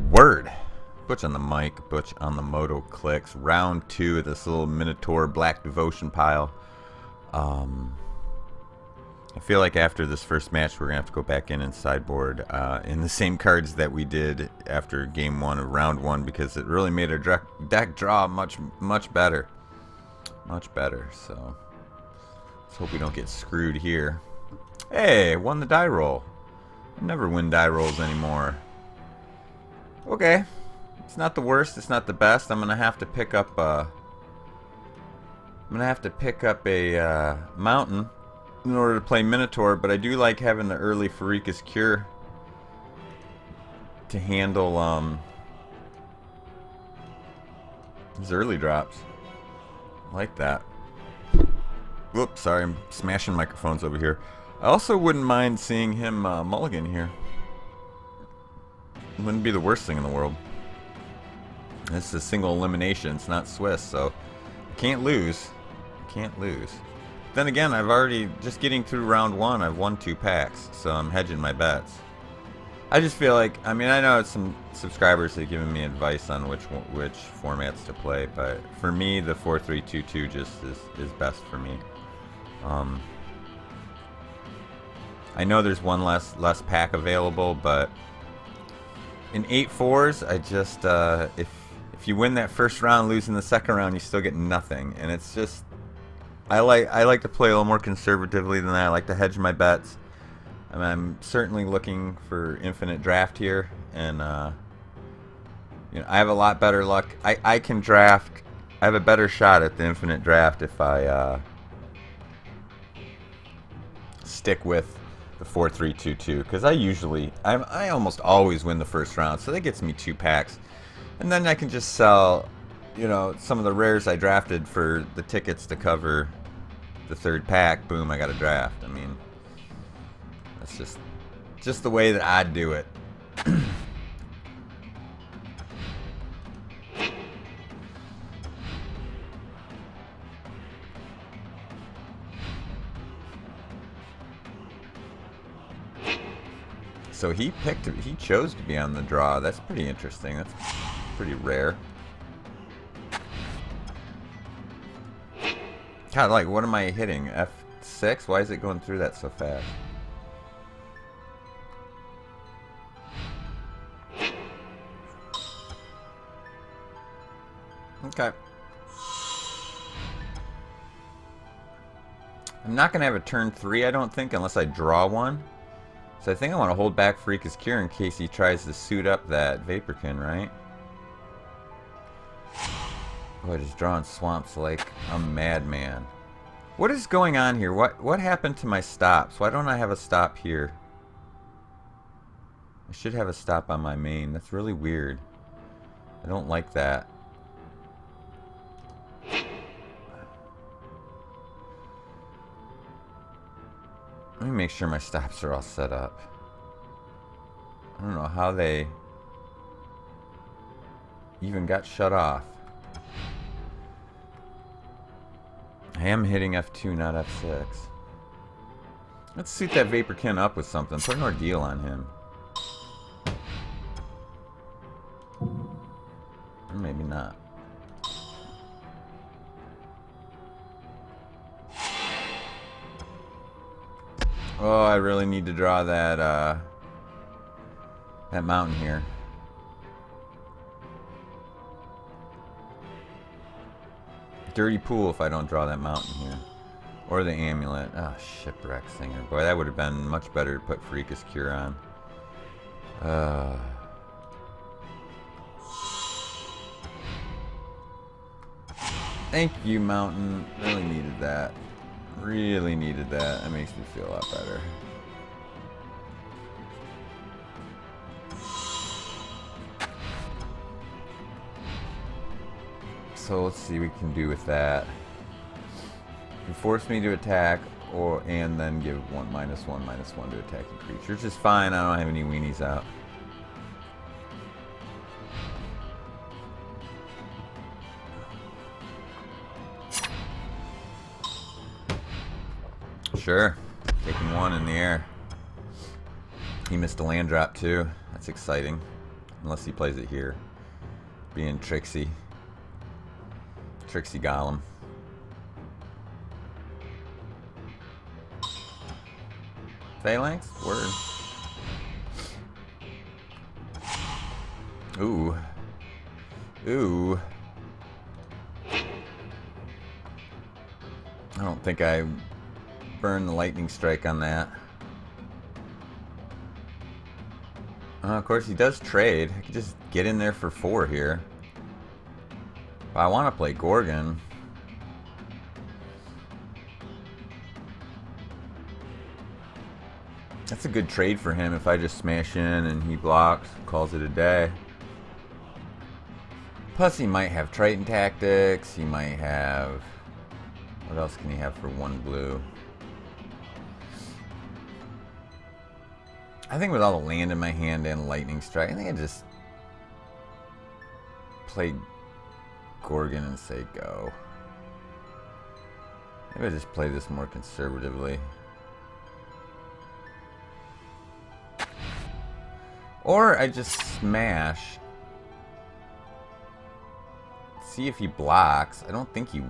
Word. Butch on the mic, Butch on the moto clicks. Round 2 of this little Minotaur Black Devotion pile. I feel like after this first match, we're going to have to go back in and sideboard in the same cards that we did after game 1 of round 1, because it really made our deck draw much better. Much better, so let's hope we don't get screwed here. Hey, won the die roll. I never win die rolls anymore. Okay, it's not the worst, it's not the best. I'm going to have to pick up a mountain in order to play Minotaur, but I do like having the early Pharika's Cure to handle these early drops. I like that. Whoops, sorry, I'm smashing microphones over here. I also wouldn't mind seeing him mulligan here. Wouldn't be the worst thing in the world. It's a single elimination, it's not Swiss, so can't lose. Can't lose. Then again, I've already, just getting through round 1, I've won 2 packs, so I'm hedging my bets. I just feel like, I mean, I know some subscribers have given me advice on which formats to play, but for me, the 4-3-2-2 just is best for me. I know there's one less pack available, but in 8-4s, I just if you win that first round, losing the second round, you still get nothing, and it's just I like to play a little more conservatively than that. I like to hedge my bets. And I'm certainly looking for infinite draft here, and you know, I have a lot better luck. I can draft. I have a better shot at the infinite draft if I stick with the 4-3-2-2, because I almost always win the first round, so that gets me 2 packs, and then I can just sell, you know, some of the rares I drafted for the tickets to cover the third pack. Boom, I got a draft. I mean, that's just the way that I do it. So he chose to be on the draw. That's pretty interesting. That's pretty rare. God, like, what am I hitting? F6? Why is it going through that so fast? Okay. I'm not going to have a turn 3, I don't think, unless I draw one. So I think I want to hold back Pharika's Cure in case he tries to suit up that Vaporkin, right? Boy, just drawing swamps like a madman. What is going on here? What happened to my stops? Why don't I have a stop here? I should have a stop on my main. That's really weird. I don't like that. Let me make sure my stops are all set up. I don't know how they even got shut off. I am hitting F2, not F6. Let's suit that Vaporkin up with something. Put an ordeal on him. Or maybe not. Oh, I really need to draw that that mountain here. Dirty pool if I don't draw that mountain here. Or the amulet. Oh, shipwreck singer. Boy, that would have been much better to put Pharika's Cure on. Thank you, mountain. Really needed that. Really needed that. That makes me feel a lot better. So let's see what we can do with that. You force me to attack, and then give -1/-1 to attacking creatures, which is fine. I don't have any weenies out. Sure. Taking 1 in the air. He missed a land drop too. That's exciting. Unless he plays it here. Being tricksy. Tricksy Golem. Phalanx? Word. Ooh. Ooh. I don't think I burned the lightning strike on that. Of course, he does trade. I could just get in there for 4 here. But I want to play Gorgon. That's a good trade for him if I just smash in and he blocks, calls it a day. Plus, he might have Triton Tactics. He might have... What else can he have for 1 blue? I think with all the land in my hand and Lightning Strike, I think I just play Gorgon and say go. Maybe I just play this more conservatively. Or I just smash. See if he blocks. I don't think he's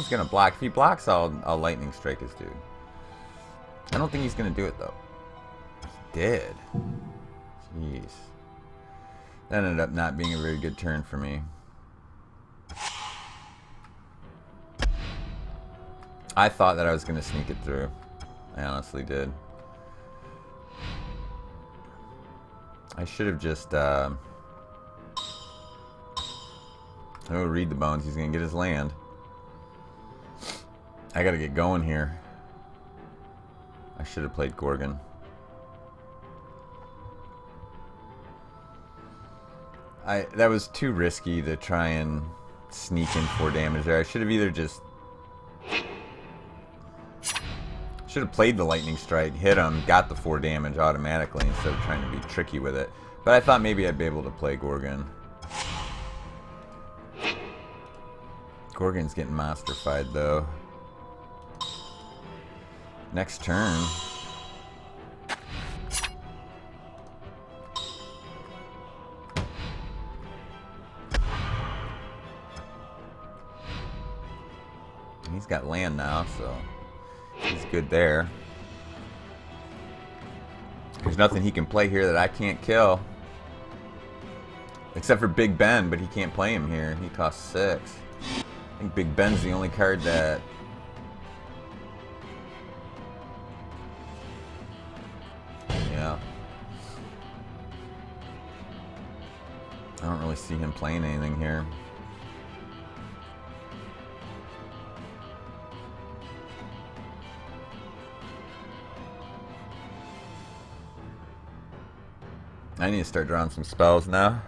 gonna block. If he blocks, I'll lightning strike his dude. I don't think he's gonna do it though. He did. Jeez. That ended up not being a very good turn for me. I thought that I was gonna sneak it through. I honestly did. I should have just, oh, read the bones. He's going to get his land. I got to get going here. I should have played Gorgon. That was too risky to try and sneak in 4 damage there. I should have either just... Should have played the lightning strike, hit him, got the 4 damage automatically instead of trying to be tricky with it. But I thought maybe I'd be able to play Gorgon. Gorgon's getting monsterfied though. Next turn. He's got land now, so he's good there. There's nothing he can play here that I can't kill. Except for Big Ben, but he can't play him here. He costs 6. I think Big Ben's the only card that... Yeah. I don't really see him playing anything here. I need to start drawing some spells now.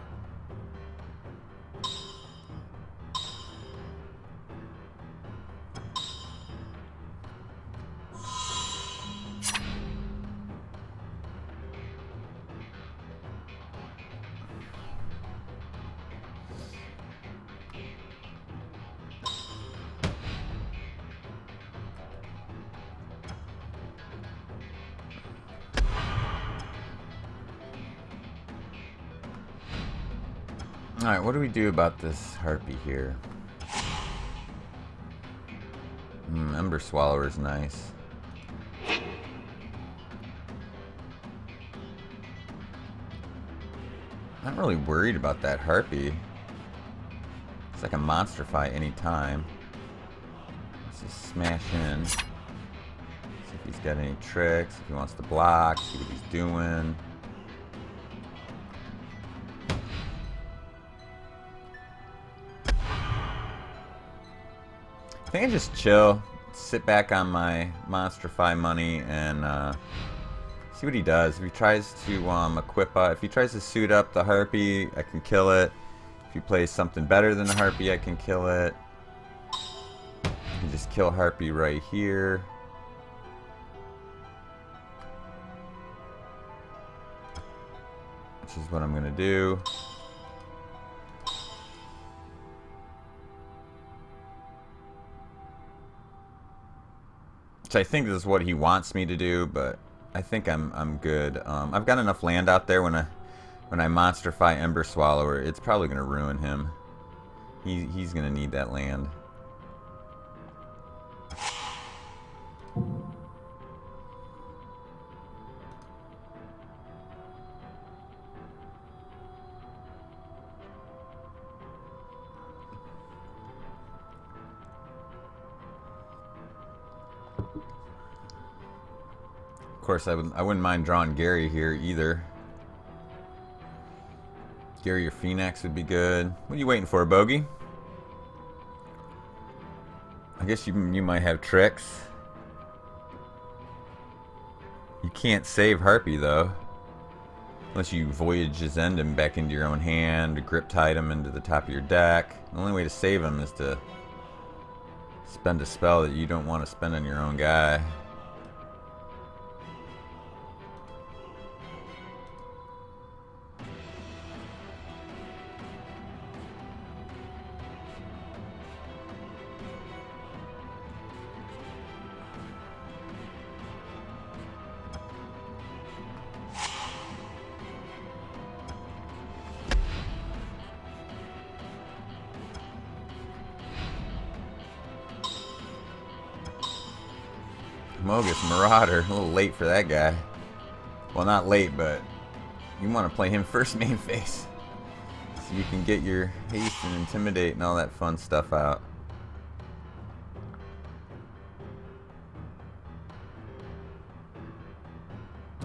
Alright, what do we do about this harpy here? Ember Swallower is nice. Not really worried about that harpy. It's like a monster fight anytime. Let's just smash in. See if he's got any tricks, if he wants to block, see what he's doing. I think I just chill, sit back on my Monsterfy money, and see what he does. If he tries to equip, if he tries to suit up the Harpy, I can kill it. If he plays something better than the Harpy, I can kill it. I can just kill Harpy right here. Which is what I'm gonna do. I think this is what he wants me to do, but I think I'm good. I've got enough land out there when when I monsterify Ember Swallower, it's probably going to ruin him. He's going to need that land. Of course, I wouldn't mind drawing Gary here either. Gary or Phoenix would be good. What are you waiting for, Bogey? I guess you might have tricks. You can't save Harpy though, unless you Voyage his End him back into your own hand, or Grip Tide him into the top of your deck. The only way to save him is to spend a spell that you don't want to spend on your own guy. Mogus Marauder, a little late for that guy. Well, not late, but you want to play him first main phase, so you can get your haste and intimidate and all that fun stuff out.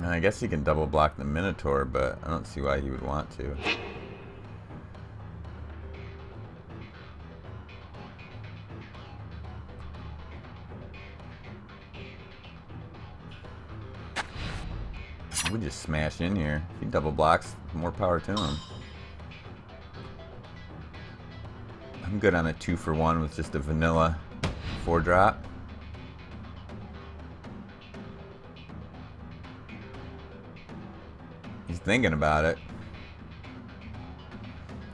I guess he can double block the Minotaur, but I don't see why he would want to. We just smash in here. If he double blocks, more power to him. I'm good on a 2-for-1 with just a vanilla 4-drop. He's thinking about it.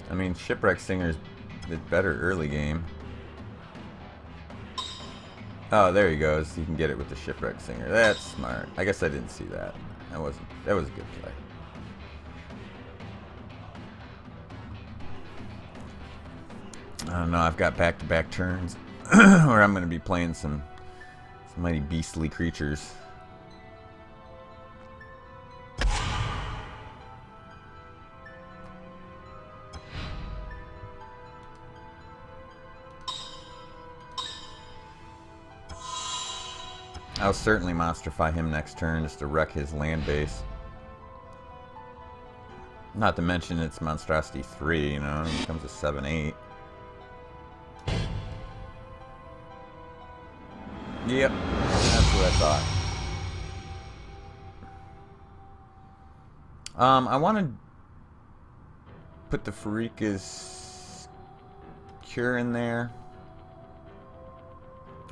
I mean, Shipwreck Singer's better early game. Oh, there he goes. You can get it with the Shipwreck Singer. That's smart. I guess I didn't see that. That was a good play. I don't know. I've got back-to-back turns where I'm going to be playing some mighty beastly creatures. I'll certainly monsterify him next turn just to wreck his land base. Not to mention it's monstrosity 3, you know, it becomes a 7/8. Yep, that's what I thought. I want to put the Pharika's Cure in there.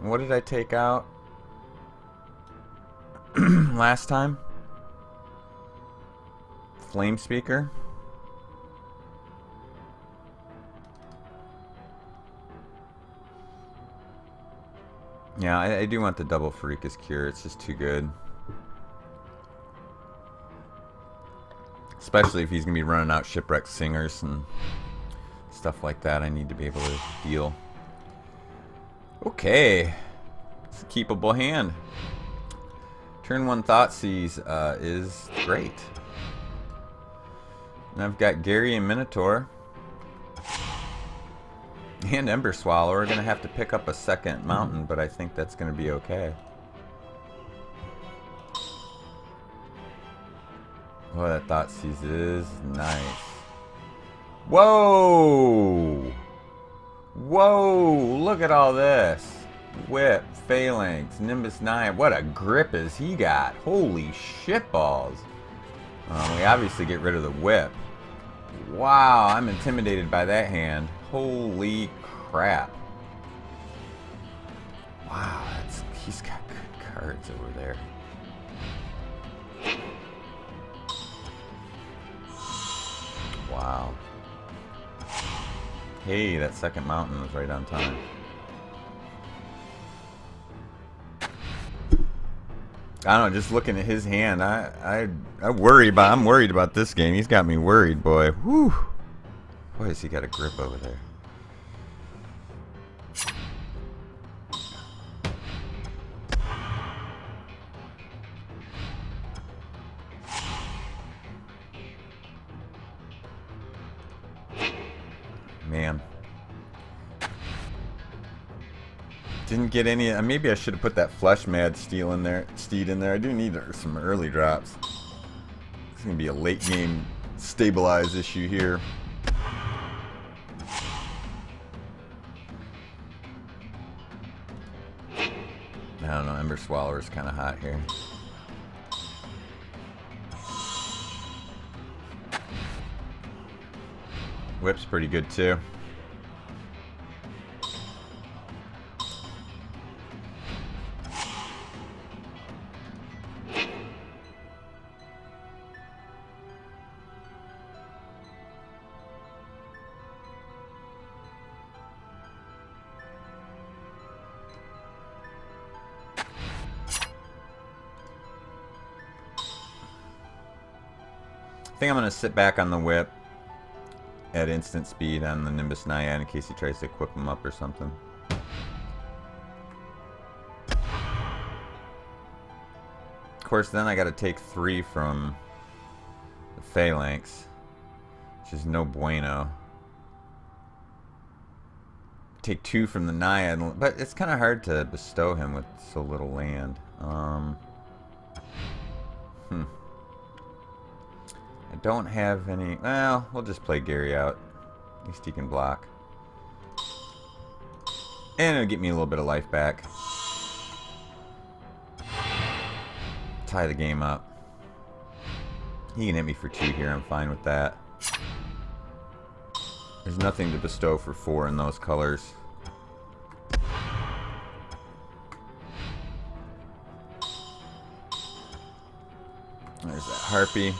What did I take out last time? Flame Speaker. Yeah, I do want the double Pharika's Cure. It's just too good. Especially if he's going to be running out Shipwreck Singers and stuff like that. I need to be able to deal. Okay. It's a keepable hand. Turn 1 Thoughtseize is great. And I've got Gary and Minotaur. And Ember Swallower. We're going to have to pick up a second mountain, but I think that's going to be okay. Oh, that Thoughtseize is nice. Whoa! Whoa! Look at all this. Whip, Phalanx, Nimbus 9. What a grip has he got. Holy shitballs. We obviously get rid of the whip. Wow, I'm intimidated by that hand. Holy crap. Wow, he's got good cards over there. Wow. Hey, that second mountain was right on time. I don't know, just looking at his hand, I'm worried about this game. He's got me worried, boy. Whew. Boy, has he got a grip over there. Man. Didn't get any. Maybe I should have put that Flesh Mad Steed in there. I do need some early drops. It's gonna be a late game stabilize issue here. I don't know. Ember Swallower's kind of hot here. Whip's pretty good too. I think I'm going to sit back on the whip at instant speed on the Nimbus Naiad in case he tries to equip him up or something. Of course, then I got to take 3 from the Phalanx, which is no bueno. Take 2 from the Naiad, but it's kind of hard to bestow him with so little land. I don't have any. Well, we'll just play Gary out. At least he can block. And it'll get me a little bit of life back. Tie the game up. He can hit me for 2 here. I'm fine with that. There's nothing to bestow for 4 in those colors. There's that Harpy.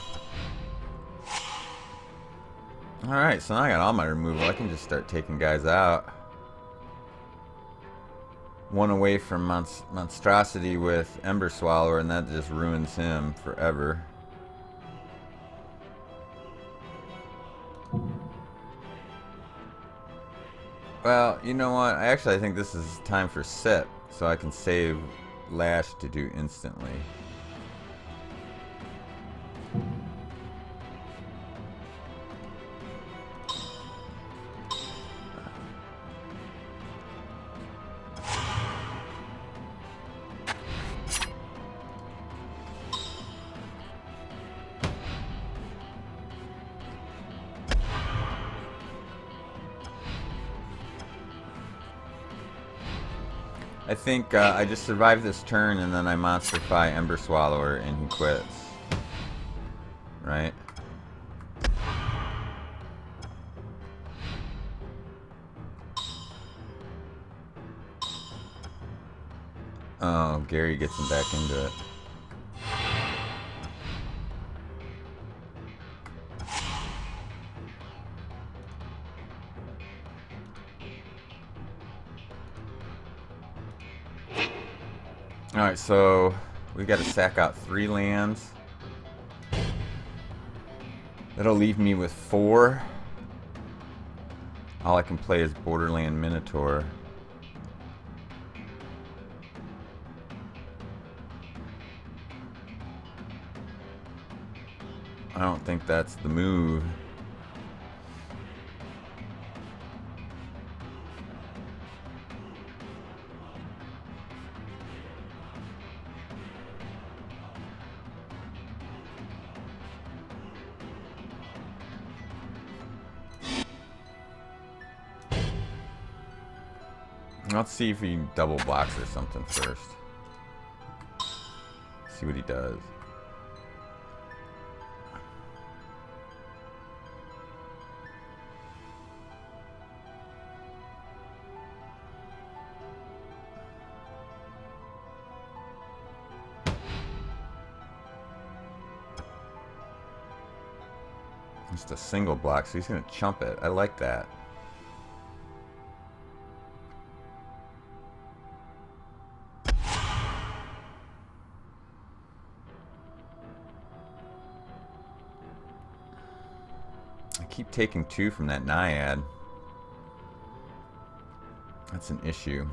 Alright, so now I got all my removal. I can just start taking guys out. 1 away from Monstrosity with Ember Swallower, and that just ruins him forever. Well, you know what? I think this is time for Sip, so I can save Lash to do instantly. I think I just survive this turn and then I monsterify Ember Swallower and he quits. Right? Oh, Gary gets him back into it. Alright, so we got to sack out 3 lands. That'll leave me with 4. All I can play is Borderland Minotaur. I don't think that's the move. Let's see if he double blocks or something first. See what he does. Just a single block, so he's going to chump it. I like that. keep taking 2 from that Naiad. That's an issue.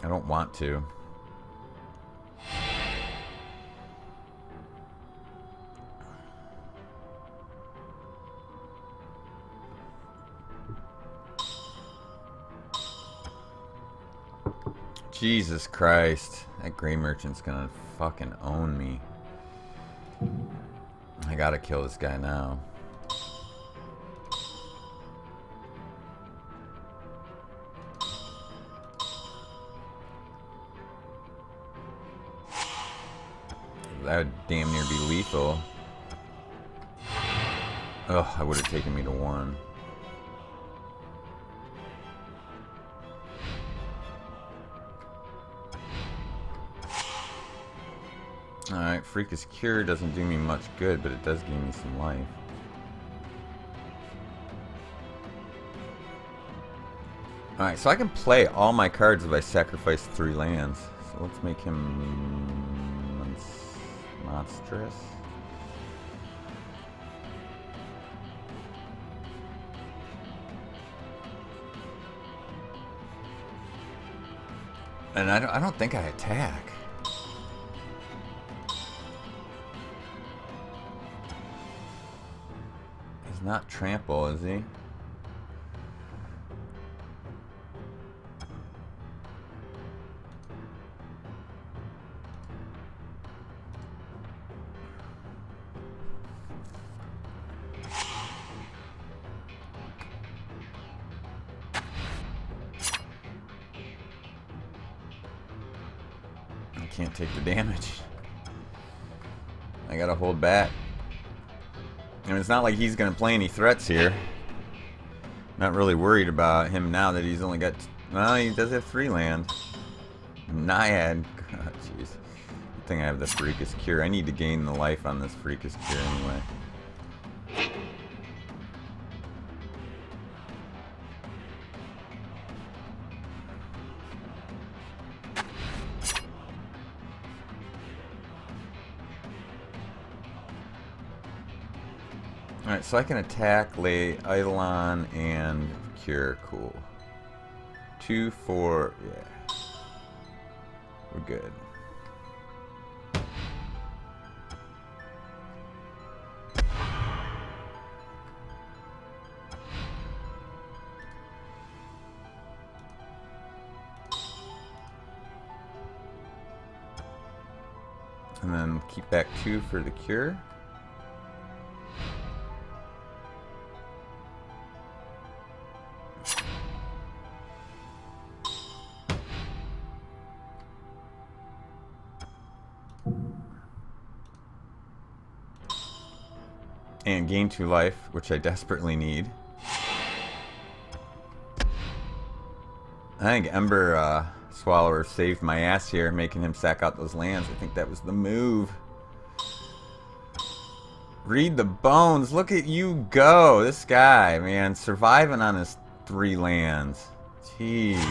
I don't want to. Jesus Christ. That Gray Merchant's gonna fucking own me. I gotta kill this guy now. That would damn near be lethal. Ugh, I would have taken me to 1. Alright, Freakish Cure doesn't do me much good, but it does give me some life. Alright, so I can play all my cards if I sacrifice 3 lands. So let's make him monstrous. And I don't think I attack. He's not trample, is he? Can't take the damage. I gotta hold back. And it's not like he's gonna play any threats here. Not really worried about him now that he's only got... Well, he does have 3 land. Naiad. God, jeez. Good thing I have the Freakish Cure. I need to gain the life on this Freakish Cure anyway. Alright, so I can attack, lay Eidolon, and Cure. Cool. 2, 4, yeah. We're good. And then keep back 2 for the Cure. And gain 2 life, which I desperately need. I think Ember Swallower saved my ass here, making him sack out those lands. I think that was the move. Read the bones. Look at you go. This guy, man, surviving on his 3 lands. Jeez.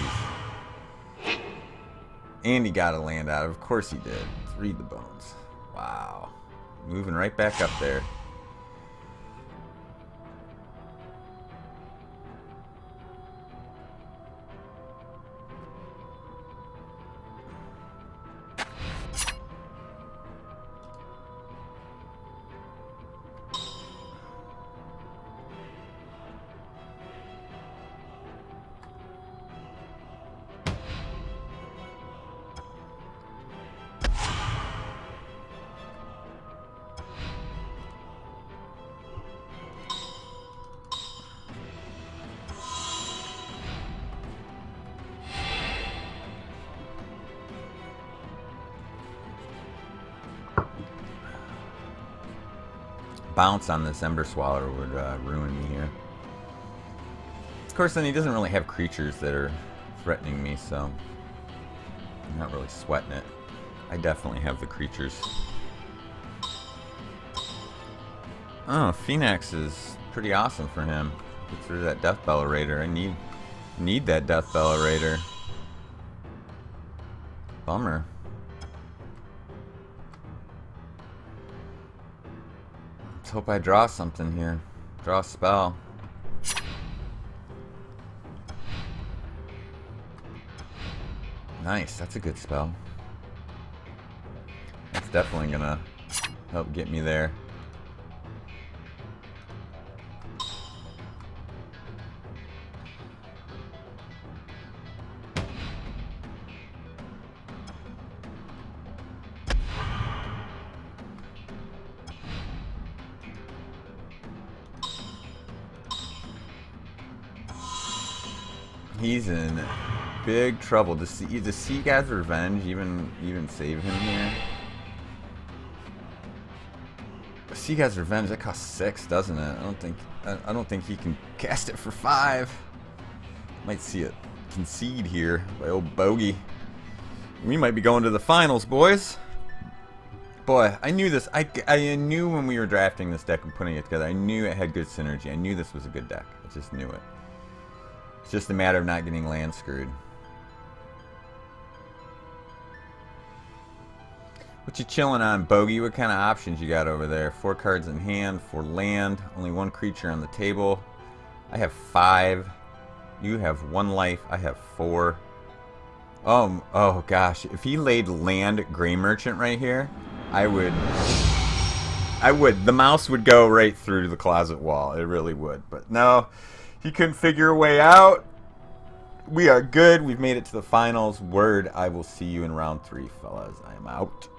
And he got a land out. Of course he did. Read the bones. Wow. Moving right back up there. Bounce on this Ember Swallower would ruin me here. Of course, then he doesn't really have creatures that are threatening me, so I'm not really sweating it. I definitely have the creatures. Oh, Phoenix is pretty awesome for him. Get through that Deathbellow Raider. I need that Deathbellow Raider. Bummer. hope I draw something here. Draw a spell. Nice, that's a good spell. That's definitely gonna help get me there. He's in big trouble. Does Sea God's Revenge even save him here? Sea God's Revenge, that costs 6, doesn't it? I don't think he can cast it for 5. Might see it concede here by old Bogey. We might be going to the finals, boys. Boy, I knew this. I knew when we were drafting this deck and putting it together. I knew it had good synergy. I knew this was a good deck. I just knew it. It's just a matter of not getting land screwed. What you chilling on, Bogey? What kind of options you got over there? 4 cards in hand, 4 land, only 1 creature on the table. I have 5. You have 1 life. I have 4. Oh gosh. If he laid land Gray Merchant right here, I would. The mouse would go right through the closet wall. It really would. But no, he couldn't figure a way out. We are good. We've made it to the finals. Word, I will see you in round 3, fellas. I am out.